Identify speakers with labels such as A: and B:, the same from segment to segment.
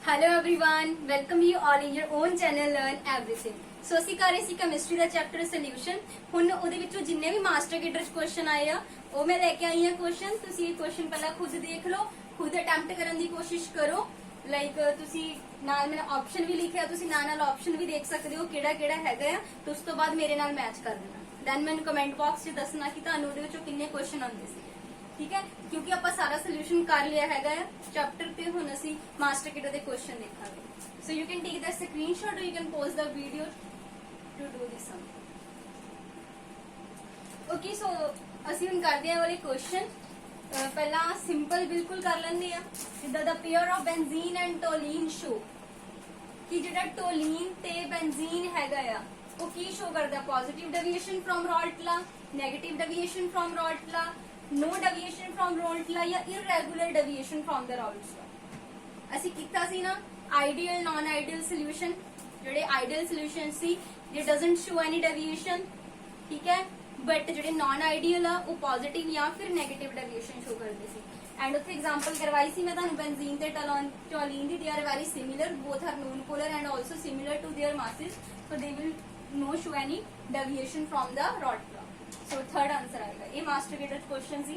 A: Hello everyone, welcome you all in your own channel learn everything. So ਅਸੀਂ ਕਰ ਰਹੇ ਸੀ ਕੈਮਿਸਟਰੀ ਦਾ ਚੈਪਟਰ ਸੋਲੂਸ਼ਨ। ਹੁਣ ਉਹਦੇ ਵਿੱਚੋਂ ਜਿੰਨੇ ਵੀ ਮਾਸਟਰ ਗੇਡਰ ਕੁਐਸਚਨ ਆਏ ਆ ਉਹ ਮੈਂ ਲੈ ਕੇ ਆਈ ਹਾਂ ਕੁਐਸਚਨ। ਤੁਸੀਂ ਇਹ ਕੁਐਸਚਨ ਪਹਿਲਾਂ ਖੁਦ ਦੇਖ ਲਓ, ਖੁਦ ਅਟੈਂਪਟ ਕਰਨ ਦੀ ਕੋਸ਼ਿਸ਼ ਕਰੋ। ਲਾਈਕ ਤੁਸੀਂ ਨਾਲ ਮੈਂ ਆਪਸ਼ਨ ਵੀ ਲਿਖਿਆ, ਤੁਸੀਂ ਨਾਲ ਆਪਸ਼ਨ ਵੀ ਦੇਖ ਸਕਦੇ ਹੋ ਕਿਹੜਾ ਕਿਹੜਾ ਹੈਗਾ ਆ। ਤੇ ਉਸ ਤੋਂ ਬਾਅਦ ਮੇਰੇ ਨਾਲ ਮੈਚ ਕਰ ਦੇਣਾ। ਦੈਨ ਮੈਨੂੰ ਕਮੈਂਟ ਬਾਕਸ 'ਚ ਦੱਸਣਾ ਕਿ ਤੁਹਾਨੂੰ ਉਹਦੇ ਵਿੱਚੋਂ ਕਿੰਨੇ ਕੁਐਸਚਨ ਆਉਂਦੇ ਸੀ। ठीक है, क्योंकि आप सारा सोल्यूशन कर लिया है चैप्टर ते हुण असी मास्टर किट दे क्वेश्चन देखांगे। So you can take the screenshot और you can pause the video to do this sum. Okay, so असी हुण करदे आ वाले क्वेश्चन। पहला सिंपल बिल्कुल कर लेंदे आ, जिद्दां the pair of benzene and toluene show कि जिहड़ा टोलीन ते बेंजीन हैगा आ वो की शो करदा, positive deviation from Raoult law, negative deviation from Raoult law, no deviation from Raoult law या irregular deviation from the Raoult law. ਅਸੀਂ ਕੀਤਾ ਸੀ ਨਾ ਆਈਡੀਅਲ ਨॉन ਆਈਡੀਅਲ ਸੋਲੂਸ਼ਨ। ਜਿਹੜੇ ਆਈਡੀਅਲ ਸੋਲੂਸ਼ਨ ਸੀ ਇਹ ਡਸਨਟ ਸ਼ੋ ਐਨੀ ਡੇਵੀਏਸ਼ਨ, ਠੀਕ ਹੈ, ਬਟ ਜਿਹੜੇ ਨॉन ਆਈਡੀਅਲ ਆ ਉਹ ਪੋਜ਼ਿਟਿਵ ਜਾਂ ਫਿਰ ਨੈਗੇਟਿਵ ਡੇਵੀਏਸ਼ਨ ਸ਼ੋ ਕਰਦੇ ਸੀ। ਐਂਡ ਉੱਥੇ ਐਗਜ਼ਾਮਪਲ ਕਰਵਾਈ ਸੀ ਮੈਂ ਤੁਹਾਨੂੰ ਬੈਂਜ਼ੀਨ ਤੇ ਟੋਲੀਨ ਦੀ। They are very similar, both are non polar and also similar to their masses, so they will no show any deviation from the rod law। So third answer आएगा। ये master गेटर question सी।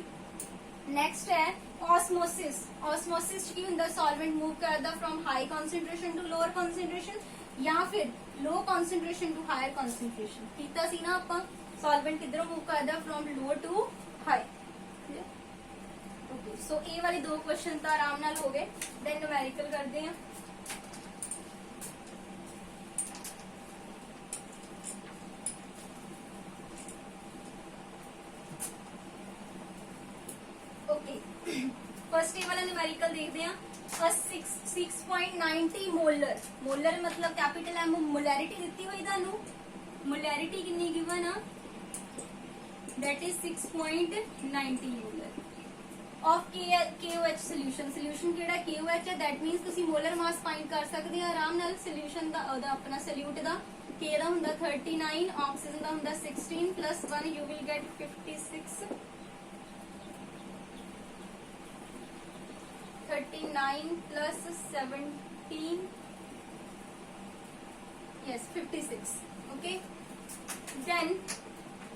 A: Next है osmosis. Osmosis की हुंदा solvent move करदा from high concentration to lower concentration या फिर low concentration to higher concentration. कीता सी ना आपां सॉल्वेंट किधरों मूव करदा, from low to high. Okay, so ये वाले दो क्वेश्चन तो आराम नाल हो गए। देन न्यूमेरिकल करते हैं। फर्स्ट वाला न्यूमेरिकल देखते हैं। 6.90 मोलर। मोलर मतलब कैपिटल एम। मोलैरिटी दी हुई थानू, मोलैरिटी कितनी गिवन आ, that is 6.90 molar of KOH solution. Solution केड़ा KOH है, दैट मींस तुसी मोलर मास फाइंड कर सकते हो आराम नाल। सोल्यूशन दा ओदा अपना सोल्यूट दा K दा हुंदा 39, ऑक्सीजन दा हुंदा 16 plus 1 you will get 56। 39 plus 17, yes 56। okay, then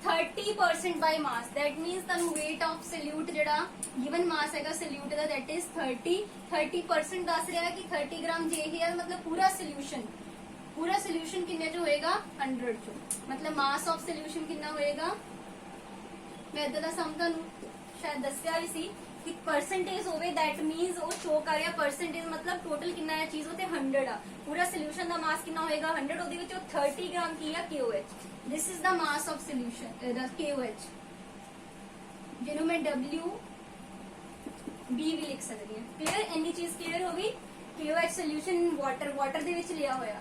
A: 30% by mass, that means the weight of solute जेड़ा given mass हैगा solute दा, that is 30% दस रहा है कि 30 ग्राम जे है, मतलब पूरा सोल्यूशन किन्ने च होएगा 100 च। मतलब मास ऑफ सोल्यूशन कितना होएगा, मैं इदां दा सम तुहानू शायद दस्सिया भी सी कि परसेंटेज होवे, दैट मींस वो शो कर रहा परसेंटेज, मतलब टोटल कितना है चीज होते 100 आ। पूरा सोल्यूशन दा मास कितना होएगा 100, ओदे विचों 30 ग्राम की है KOH। This is the mass of solution the KOH, जिन्हों मैं WB भी लिख सकती हूं। क्लियर, इन्नी चीज क्लियर होगी। KOH सोल्यूशन वाटर दे विच लिया होया।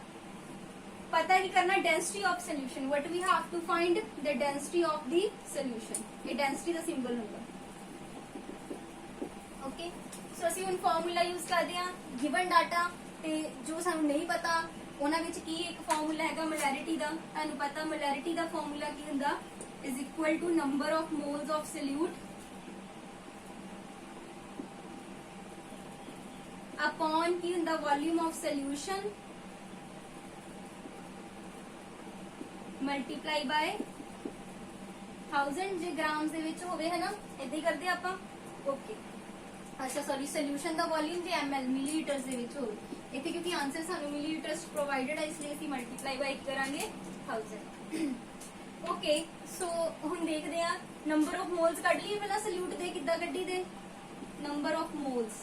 A: पता ही करना density of solution, what we have to find the density of the solution. ये डेंसिटी दा सिंबल होगा। ओके, सो ਅਸੀਂ ਹੁਣ ਫਾਰਮੂਲਾ ਯੂਜ਼ ਕਰਦੇ ਆ ਗਿਵਨ ਡਾਟਾ ਤੇ ਜੋ ਸਾਨੂੰ ਨਹੀਂ ਪਤਾ ਉਹਨਾਂ ਵਿੱਚ ਕੀ ਇੱਕ ਫਾਰਮੂਲਾ ਹੈਗਾ ਮੋਲੈਰਿਟੀ ਦਾ। ਤੁਹਾਨੂੰ ਪਤਾ ਮੋਲੈਰਿਟੀ ਦਾ ਫਾਰਮੂਲਾ ਕੀ ਹੁੰਦਾ, is equal to number of moles of solute upon ਕੀ ਹੁੰਦਾ volume of solution multiply by 1000 ਜੇ ਗ੍ਰਾਮਸ ਦੇ ਵਿੱਚ ਹੋਵੇ, ਹੈ ਨਾ, ਇਦਾਂ ਹੀ ਕਰਦੇ ਆਪਾਂ। ਓਕੇ, अच्छा सॉरी, सोल्यूशन ਦਾ वॉल्यूम जे ml मिलीलीटर्स ਦੇ ਵਿੱਚ ਹੋਵੇ। ਇੱਥੇ ਕਿਉਂਕਿ ਆਨਸਰ ਸਾਨੂੰ ਮਿਲੀਲੀਟਰਸ ਪ੍ਰੋਵਾਈਡਡ ਹੈ, ਇਸ ਲਈ ਅਸੀਂ ਮਲਟੀਪਲਾਈ ਬਾਈ ਕਰਾਂਗੇ 1000। ਓਕੇ, ਸੋ ਹੁਣ ਦੇਖਦੇ ਆ ਨੰਬਰ ਆਫ ਮੋਲਸ ਕੱਢ ਲਈਏ ਪਹਿਲਾਂ ਸੋਲਿਊਟ ਦੇ। ਕਿੱਦਾਂ ਕੱਢੀ ਦੇ, number of moles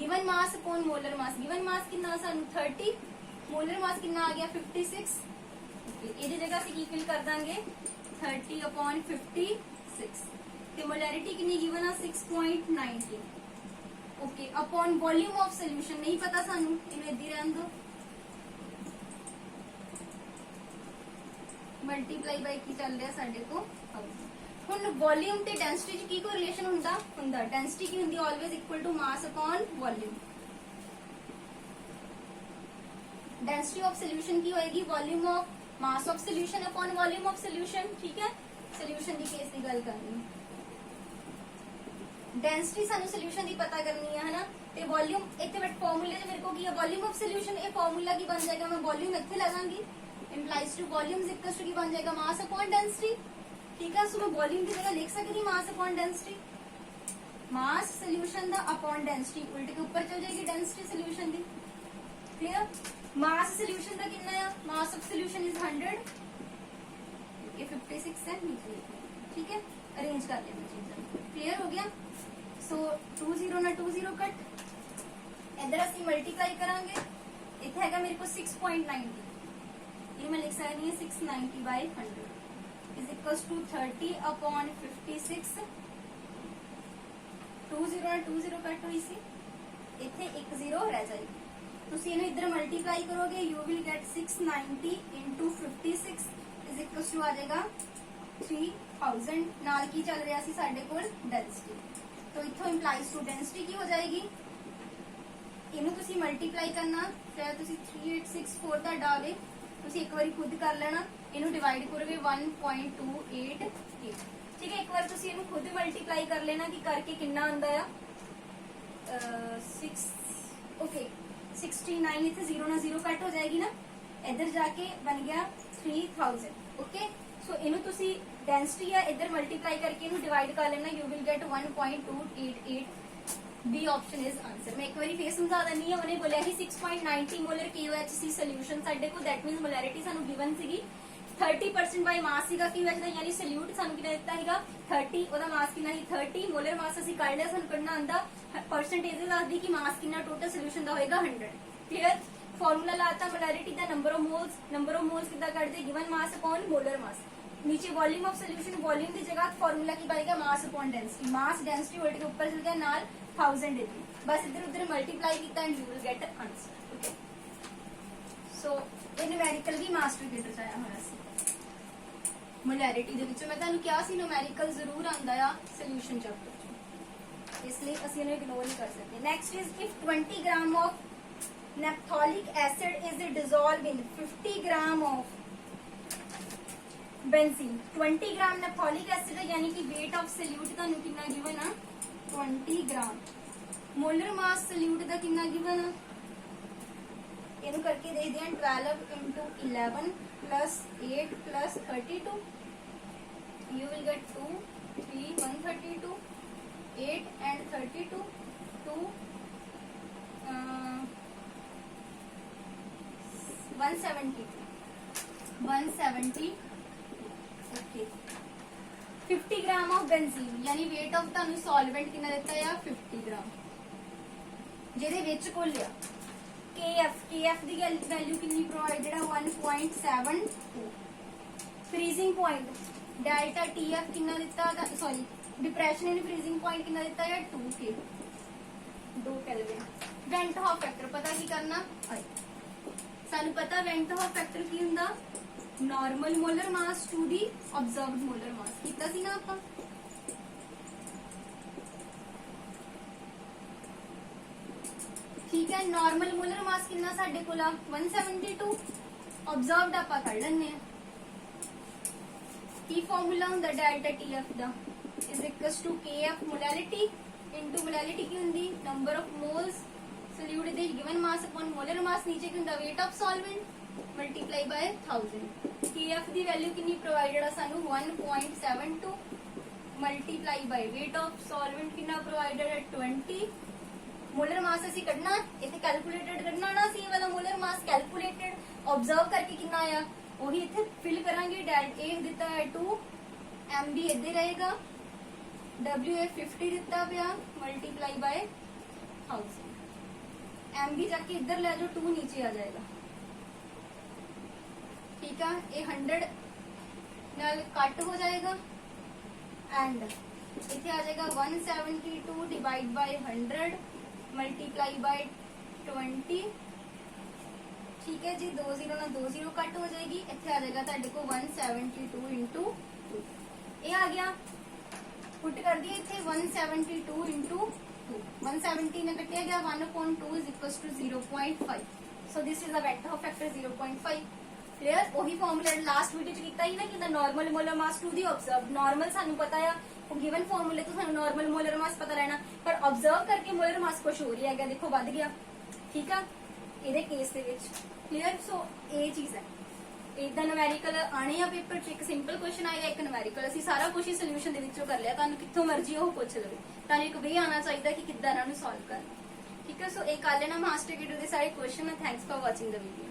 A: given mass upon molar mass. Given mass ਕਿੰਨਾ ਸਾਨੂੰ 30, ਮੋਲਰ ਮਾਸ ਕਿੰਨਾ ਆ ਗਿਆ 56। ਇਹਦੀ ਜਗ੍ਹਾ ਅਸੀਂ ਕੀ ਫਿਲ ਕਰ ਦਾਂਗੇ 30 ਅਪॉन 56 ਤੇ ਮੋਲੈਰਿਟੀ ਕਿੰਨੀ ਗਿਵਨ ਆ 6.90। Okay, upon volume of solution नहीं पता सानू, इन्हें इदी रहन दो। मल्टीप्लाई बाय की चल रहा साडे को हुण वॉल्यूम ते डेंसिटी च की कोई रिलेशन हुंदा डेंसिटी की हुंदी always equal to mass upon volume. Density of solution की होएगी volume of mass of solution upon volume of solution. ठीक है, सोल्यूशन दी केस दी गल करनी। डेंसिटी सानू सोल्यूशन दी पता करनी है ना, ਤੇ ਵੋਲਿਊਮ ਇੱਥੇ ਬਟ ਫਾਰਮੂਲੇ 'ਚ ਮੇਰੇ ਕੋ ਕੀ ਹੈ ਵੋਲਿਊਮ ਆਫ ਸੋਲੂਸ਼ਨ ਇਹ ਫਾਰਮੂਲਾ ਕੀ ਬਣ ਜਾਏਗਾ ਮੈਂ ਵੋਲਿਊਮ ਇੱਥੇ लगाऊंगी implies to volume is equals to ਕੀ ਬਣ ਜਾਏਗਾ mass upon density ठीक है सो मैं वॉल्यूम की जगह लिख सकती mass upon density mass solution दा अपॉन डेंसिटी उल्टे के ऊपर चल जाएगी डेंसिटी सोल्यूशन दी क्लियर मास सोल्यूशन दा कितना है मास ऑफ सोल्यूशन इज 100 ये 56 है नीचे ठीक है अरेंज कर लेना चीज़ क्लियर हो गया सो 20 ना 20 कट इधर असं मल्टीप्लाई करांगे इतना है मेरे को 6.90 ये मैं लिख सकती हूँ 690 by 100 is equals to 30 upon 56 20 ਨਾਲ 20 ਕੱਟ ਹੋਈ ਸੀ ਇੱਥੇ ਇੱਕ 0 ਰਹਿ ਜਾਏਗੀ ਤੁਸੀਂ ਇਹਨੂੰ ਇੱਧਰ ਮਲਟੀਪਲਾਈ ਕਰੋਗੇ you will get 690 into 56 is equals to ਆ ਜਾਏਗਾ 3000 ਨਾਲ ਕੀ ਚੱਲ ਰਿਹਾ ਸੀ ਸਾਡੇ ਕੋਲ ਡੈਂਸਿਟੀ तो ਇੱਥੋਂ implies to density ਕੀ ਹੋ ਜਾਏਗੀ ਇਹਨੂੰ ਤੁਸੀਂ ਮਲਟੀਪਲਾਈ ਕਰਨਾ ਚਾਹੇ ਤੁਸੀਂ 3864 ਦਾ ਡਾਲੇ ਤੁਸੀਂ ਇੱਕ ਵਾਰੀ ਖੁਦ ਕਰ ਲੈਣਾ ਇਹਨੂੰ ਡਿਵਾਈਡ ਕਰੋਗੇ 1.288 ਠੀਕ ਹੈ ਇੱਕ ਵਾਰ ਤੁਸੀਂ ਇਹਨੂੰ ਖੁਦ ਮਲਟੀਪਲਾਈ ਕਰ ਲੈਣਾ ਕਿ ਕਰਕੇ ਕਿੰਨਾ ਆਂਦਾ ਆ 6 ਓਕੇ 69 ਇੱਥੇ 0 ਨਾਲ 0 ਕੱਟ ਹੋ ਜਾਏਗੀ ਨਾ ਇੱਧਰ ਜਾ ਕੇ ਬਣ ਗਿਆ 3000 ਓਕੇ ਸੋ ਇਹਨੂੰ ਤੁਸੀਂ ਡੈਂਸਿਟੀ ਆ ਇੱਧਰ ਮਲਟੀਪਲਾਈ ਕਰਕੇ ਇਹਨੂੰ ਡਿਵਾਈਡ ਕਰ ਲੈਣਾ you will get 1.288 B option is answer मैं एक बार फिर समझा देनी है उन्हें बोलिया कि 6.90 मोलर KOHC सोल्यूशन साडे को दैट मींस मोलैरिटी सानू गिवन सीगी 30% बाय मास सीगा KOH दा यानी सोल्यूट सानू कितना दित्ता हैगा 30 ओदा मास कितना ही 30 मोलर मास ਅਸੀਂ ਕੱਢ ਲਿਆ ਸਾਨੂੰ ਕੱਢਣਾ ਆਂਦਾ परसेंटेज ਦੱਸਦੀ ਕਿ ਮਾਸ ਕਿੰਨਾ ਟੋਟਲ ਸੋਲੂਸ਼ਨ ਦਾ ਹੋਏਗਾ 100 ਕਲੀਅਰ ਫਾਰਮੂਲਾ ਲਾਤਾ molarity the number of moles कितना ਕੱਢਦੇ given mass upon molar mass नीचे वॉल्यूम ऑफ सोल्यूशन वॉल्यूम की जगह फार्मूला की बनेगा mass upon density mass density उल्टे के ऊपर चल गया नाल 1000 इतनी बस इधर उधर मल्टीप्लाई किया and you will get answer okay so ये न्यूमेरिकल भी मास्टर गेटर च आया होना सी मोलैरिटी दे विच मैं तुहानू किहा सी न्यूमेरिकल जरूर आंदा आ सोल्यूशन चैप्टर च इसलिए ਅਸੀਂ ਇਹਨੂੰ ਇਗਨੋਰ ਨਹੀਂ ਕਰ ਸਕਦੇ next is if 20 gram of naphtholic acid is dissolve in 50 gram of benzene 20 gram naphtholic acid यानी कि वेट ऑफ सोल्यूट ਤੁਹਾਨੂੰ ਕਿੰਨਾ ਗਿਵਨ ਆ 20 ग्राम मोलर मास सोल्यूट ਦਾ ਕਿੰਨਾ ਗਿਵਨ ਆ ਇਹਨੂੰ ਕਰਕੇ ਦੇਖਦੇ ਹਾਂ 12 into 11 plus 8 plus 32 you will get 2 3 132 8 and 32 2 170 okay 50 gram of benzene यानी वेट ऑफ ਤੁਹਾਨੂੰ सॉल्वेंट कितना ਦਿੱਤਾ ਹੈ 50 ग्राम ਜਿਹਦੇ ਵਿੱਚ ਘੋਲਿਆ KF ਦੀ ਵੈਲਿਊ ਕਿੰਨੀ ਪ੍ਰੋਵਾਈਡਡ ਹੈ 1.72 ਫ੍ਰੀਜ਼ਿੰਗ ਪੁਆਇੰਟ ਡੈਲਟਾ TF ਕਿੰਨਾ ਦਿੱਤਾ sorry depression in freezing point कितना देता है 2K 2 kelvin went half factor पता की करना सानू पता वेंट हॉफ फैक्टर की हुंदा normal molar mass to the observed molar mass कीता सी ना आपां ठीक है नॉर्मल मोलर मास कितना साडे कोल 172 ऑब्जर्व्ड आपां कढ लैने की फार्मूला हुंदा डेल्टा TF दा is equals to KF molality into molality की हुंदी number of moles solute they given mass upon molar mass नीचे की हुंदा weight of solvent multiply by 1000 KF the value कितनी प्रोवाइडेड है सानू 1.72 multiply by weight of solvent कितना provided है 20 मोलर मास ਅਸੀਂ ਕੱਢਣਾ ਇੱਥੇ ਕੈਲਕੂਲੇਟਡ ਕੱਢਣਾ ਨਾ ਸੀ ਵਾਲਾ मोलर मास कैलकुलेटेड ऑब्जर्व करके कितना आया वही ਇੱਥੇ ਫਿਲ ਕਰਾਂਗੇ डेल्टा A ਦਿੱਤਾ है 2 MB ਇੱਧੇ ਰਹੇਗਾ WA 50 ਦਿੱਤਾ ਪਿਆ ਮਲਟੀਪਲਾਈ ਬਾय 1000 MB जाके इधर ले जाओ 2 नीचे आ जाएगा ठीक है ये 100 नाल कट हो जाएगा एंड इथे आ जाएगा 172 डिवाइड बाय 100 मल्टीप्लाई बाय 20 ठीक है जी 2 0 ना 2 0 कट हो जाएगी इथे आ जाएगा ਤੁਹਾਡੇ को 172 into 2 ये आ गया पुट कर दिए इथे 172 into 2 170 ने कटिया गया 1/2 is equals to 0.5 so this is a vector of factor 0.5 clear वही फॉर्मूला लास्ट वीडियो च कीता ही ना कि the normal molar mass to the observe normal सानू पता है ਉਹ ਗਿਵਨ ਫਾਰਮੂਲੇ ਤੋਂ ਸਾਨੂੰ ਨਾਰਮਲ ਮੋਲਰ ਮਾਸ ਪਤਾ ਰਹਿਣਾ, ਪਰ ਆਬਜ਼ਰਵ ਕਰਕੇ ਮੋਲਰ ਮਾਸ ਕੁਝ ਹੋਰ ਹੀ ਹੈਗਾ, ਦੇਖੋ ਵੱਧ ਗਿਆ। ਠੀਕ ਆ, ਇਹਦੇ ਕੇਸ ਦੇ ਵਿੱਚ ਕਲੀਅਰ। ਸੋ ਇਹ ਚੀਜ਼ ਹੈ, ਇਦਾਂ ਨੂਮੈਰੀਕਲ ਆਣੇ ਆ ਪੇਪਰ 'ਚ, ਇੱਕ ਸਿੰਪਲ ਕੁਐਸਚਨ ਆਏਗਾ, ਇੱਕ ਨੂਮੈਰੀਕਲ। ਅਸੀਂ ਸਾਰਾ ਕੁਝ ਹੀ ਸੋਲੂਸ਼ਨ ਦੇ ਵਿੱਚੋਂ ਕਰ ਲਿਆ, ਤੁਹਾਨੂੰ ਕਿੱਥੋਂ ਮਰਜ਼ੀ ਉਹ ਪੁੱਛ ਲਵੇ, ਤੁਹਾਨੂੰ ਇੱਕ ਵੇ ਆਣਾ ਚਾਹੀਦਾ ਕਿ ਕਿੱਦਾਂ ਇਹਨਾਂ ਨੂੰ ਸੋਲਵ ਕਰਨਾ। ਠੀਕ ਹੈ, ਸੋ ਇਹ ਕਰ ਲੈਣਾ ਮਾਸਟਰ ਕਿਡੋ ਦੇ ਸਾਰੇ question. Thanks for watching the video.